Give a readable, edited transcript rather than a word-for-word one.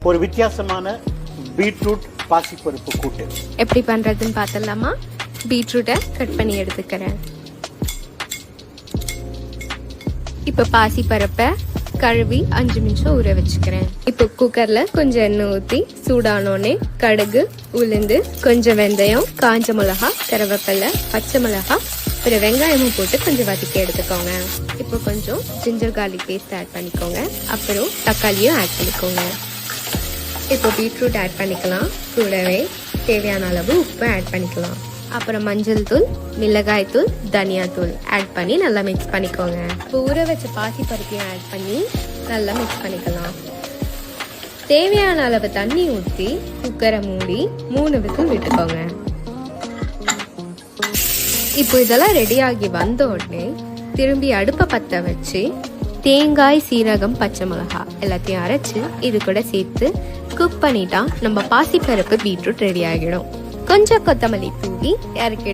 ஒரு வித்தியாசமான பீட்ரூட் பாசிப்பருப்பு கூட்டு எப்படி பண்றதுன்னு பார்த்தலாமா? பீட்ரூட்டை கட் பண்ணி எடுத்துக்கிறேன். இப்போ பாசிப்பருப்பை கழுவி 5 நிமிஷம் ஊற வச்சுக்கிறேன். இப்போ குக்கர்ல கொஞ்சம் எண்ணெய் ஊற்றி சூடானோடனே கடுகு, உளுந்து, கொஞ்சம் வெந்தயம், காஞ்ச மிளகா, கருவேப்பிலை, பச்சை மிளகா, ஒரு வெங்காயமும் போட்டு கொஞ்சம் வதக்கி எடுத்துக்கோங்க. இப்போ கொஞ்சம் ஜிஞ்சர் கார்லிக் பேஸ்ட் ஆட் பண்ணிக்கோங்க. அப்புறம் தக்காளியும் ஆட் பண்ணிக்கோங்க. இப்போ பீட்ரூட் ஆட் பண்ணிக்கலாம். கூடவே தேவையான அளவு உப்பு ஆட் பண்ணிக்கலாம். அப்புறம் மஞ்சள் தூள், மிளகாய் தூள், தனியா தூள் ஆட் பண்ணி நல்லா மிக்ஸ் பண்ணிக்கோங்க. இப்போ ஊற வச்ச பாசி பருப்பையும் ஆட் பண்ணி நல்லா மிக்ஸ் பண்ணிக்கலாம். தேவையான அளவு தண்ணி ஊற்றி குக்கரை மூடி 3 விசில் விட்டுக்கோங்க. இப்போ இதெல்லாம் ரெடியாகி வந்த உடனே திரும்பி அடுப்பை பற்ற வச்சு தேங்காய், சீரகம், பச்சை மிளகா எல்லாத்தையும் அரைச்சு இது கூட சேர்த்து குக் பண்ணிட்டா நம்ம பாசிப்பருப்பு பீட்ரூட் ரெடி ஆகிடும். கொஞ்சம் கொத்தமல்லி தூவி இறக்கி